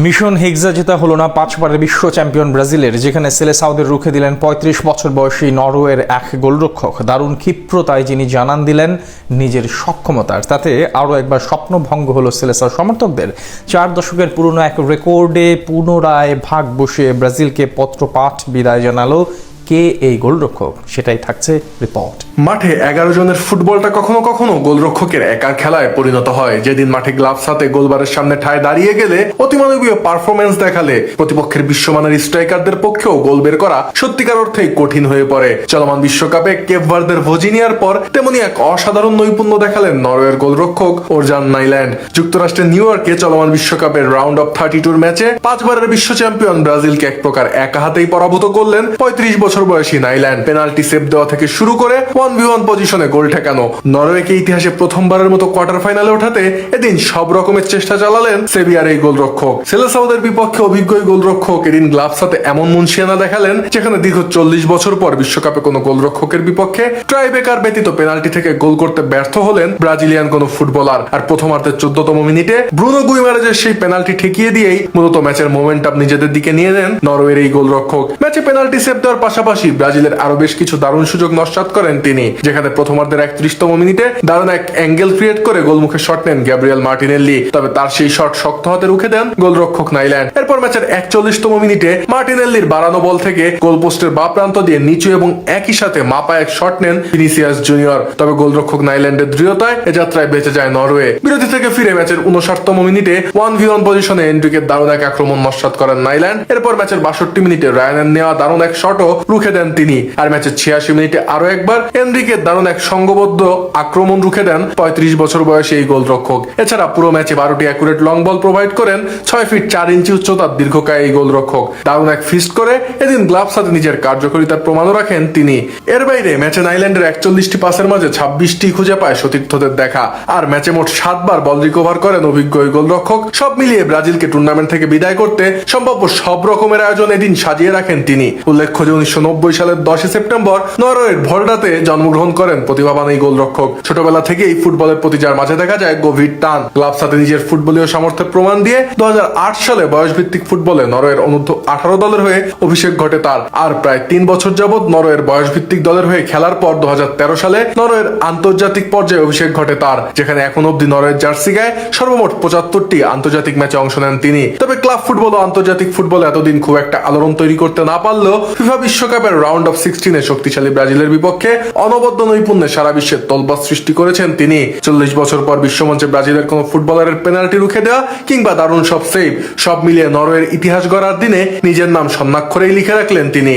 Mission হেক্সা জেতা হলো না 5বারের বিশ্ব চ্যাম্পিয়ন ব্রাজিলের, যেখানে সেলেসাওদের রুখে দিলেন ৩৫ বছর বয়সী নরওয়ের এক গোলরক্ষক। দারুণ ক্ষিপ্রতায় যিনি জানান দিলেন নিজের সক্ষমতার, তাতে আরও একবার স্বপ্নভঙ্গ হলো সেলেসাও সমর্থকদের। 4 দশকের পুরনো এক রেকর্ডে পুনরায় ভাগ বসিয়ে ব্রাজিলকে পত্রপাঠ বিদায় জানালো কে এই গোলরক্ষক, সেটাই থাকছে রিপোর্ট। মাঠে 11 জনের ফুটবলটা কখনো কখনো গোলরক্ষকের একার খেলায় পরিণত হয়। যেদিন মাঠে গ্লাভস হাতে গোলবারের সামনে ঠায় দাঁড়িয়ে গেলে অতিমানবীয় পারফরমেন্স দেখালে প্রতিপক্ষের বিশ্বমানের স্ট্রাইকারদের পক্ষেও গোল বের করা সত্যিকার অর্থেই কঠিন হয়ে পড়ে। চলমান বিশ্বকাপে কেপ ভার্দের ভর্জিনিয়ার পর তেমনি এক অসাধারণ নৈপুণ্য দেখালেন নরওয়ের গোলরক্ষক ওরজান নাইল্যান্ড। যুক্তরাষ্ট্রের নিউ ইয়র্কে চলমান বিশ্বকাপের রাউন্ড অফ 32 ম্যাচে 5বারের বিশ্ব চ্যাম্পিয়ন ব্রাজিলকে এক প্রকার একা হাতেই পরাভূত করলেন 35 বছর বয়সী নাইল্যান্ড। পেনাল্টি সেভ দেওয়া থেকে শুরু করে 1v1 পজিশনে গোল ঠেকানো, নরওয়েকে ইতিহাসে প্রথমবারের মতো কোয়ার্টার ফাইনালে ওঠাতে এদিন সব রকমের চেষ্টা চালালেন সেভিয়ার এই গোলরক্ষক। সেলেসাওদের বিপক্ষে অভিজ্ঞ এই গোলরক্ষক এদিন গ্লাভস হাতে এমন মুনশিয়ানা দেখালেন যেখানে দীর্ঘ 40 বছর পর বিশ্বকাপে কোনো গোলরক্ষকের বিপক্ষে ট্রাইবেকার ব্যতীত পেনাল্টি থেকে গোল করতে ব্যর্থ হলেন ব্রাজিলিয়ান কোনো ফুটবলার। আর প্রথমার্ধের 14তম মিনিটে ব্রুনো গুইমারেজের সেই পেনাল্টি ঠেকিয়ে দিয়েই মূলত ম্যাচের মোমেন্টাম নিজেদের দিকে নিয়ে নেন নরওয়ের এই গোলরক্ষক। ম্যাচে পেনাল্টি সেভ দেওয়ার পাশাপাশি ব্রাজিলের আরো বেশ কিছু দারুণ সুযোগ নস্যাৎ করেন তিনি, যেখানে প্রথমার্ধের 31তম মিনিটে দারুণ এক অ্যাঙ্গেল ক্রিয়েট করে গোলমুখে শট নেন গ্যাব্রিয়েল মার্টিনেল্লি। তবে তার সেই শট শক্ত হাতে রুখে দেন গোলরক্ষক নাইল্যান্ড। এরপর ম্যাচের 41তম মিনিটে মার্টিনেল্লির বাড়ানো বল থেকে গোলপোস্টের বাঁ প্রান্ত দিয়ে নিচু এবং একই সাথে মাপা এক শট নেন ভিনিসিয়াস জুনিয়র। তবে গোলরক্ষক নাইল্যান্ডের দৃঢ়তায় এ যাত্রায় বেঁচে যায় নরওয়ে। বিরতি থেকে ফিরে ম্যাচের 59তম মিনিটে 1v1 পজিশনে এন্ড্রিকের দারুণ এক আক্রমণ নস্যাৎ করেন নাইল্যান্ড। এরপর ম্যাচের 62 মিনিটে রায়ানের নেওয়া দারুণ এক শটও রুখে দেন তিনি। আর ম্যাচের 86 মিনিটে আরো একবার এনরিকের দারুণ এক সংঘবদ্ধ আক্রমণ রুখে দেন 35 বছর বয়সী এই গোলরক্ষক। এছাড়া পুরো ম্যাচে 12টি অ্যাকুরেট লং বল প্রোভাইড করেন 6 ফিট 4 ইঞ্চি উচ্চতার দীর্ঘকায় এই গোলরক্ষক। দারুণ এক ফিস্ট করে এদিন গ্লাভস হাতে নিজের কার্যকারিতার প্রমাণও রাখেন তিনি। এর বাইরে ম্যাচে নাইল্যান্ডের 41টি পাসের মাঝে 26টি খুঁজে পায় সতীর্থদের দেখা। আর ম্যাচে মোট 7বার বল রিকভার করেন অভিজ্ঞ এই গোলরক্ষক। সব মিলিয়ে ব্রাজিলকে টুর্নামেন্ট থেকে বিদায় করতে সম্ভাব্য সব রকমের আয়োজন এদিন সাজিয়ে রাখেন তিনি। উল্লেখ্য যে 1990 সালের 10 সেপ্টেম্বর নরওয়ের ভলডাতে জন্মগ্রহণ করেন প্রতিভাবান এই গোলরক্ষক। ছোটবেলা থেকেই ফুটবলের প্রতি যার মাঝে দেখা যায় গভীর টান। গ্লাভস হাতে নিজের ফুটবলীয় সামর্থ্যের প্রমাণ দিয়ে 2008 সালে বয়সভিত্তিক ফুটবলে নরওয়ের অনূর্ধ্ব 18 দলের হয়ে অভিষেক ঘটে তার। আর প্রায় 3 বছর যাবৎ নরওয়ের বয়সভিত্তিক দলের হয়ে খেলার পর 2013 সালে নরওয়ের আন্তর্জাতিক পর্যায়ে অভিষেক ঘটে তার, যেখানে এখন অব্দি নরওয়ের জার্সি গায়ে সর্বমোট 75টি আন্তর্জাতিক ম্যাচে অংশ নেন তিনি। তবে ক্লাব ফুটবল ও আন্তর্জাতিক ফুটবলে এতদিন খুব একটা আলোড়ন তৈরি করতে না পারলেও ফিফা বিশ্বকাপের রাউন্ড অফ 16 শক্তিশালী ব্রাজিলের বিপক্ষে অনবদ্য নৈপুণ্যে সারা বিশ্বের তোলপাড় সৃষ্টি করেছেন তিনি। 40 বছর পর বিশ্বমঞ্চে ব্রাজিলের কোন ফুটবলারের পেনাল্টি রুখে দেওয়া কিংবা দারুণ সব সেভ, সব মিলিয়ে নরওয়ের ইতিহাস গড়ার দিনে নিজের নাম স্বর্ণাক্ষরেই লিখে রাখলেন তিনি।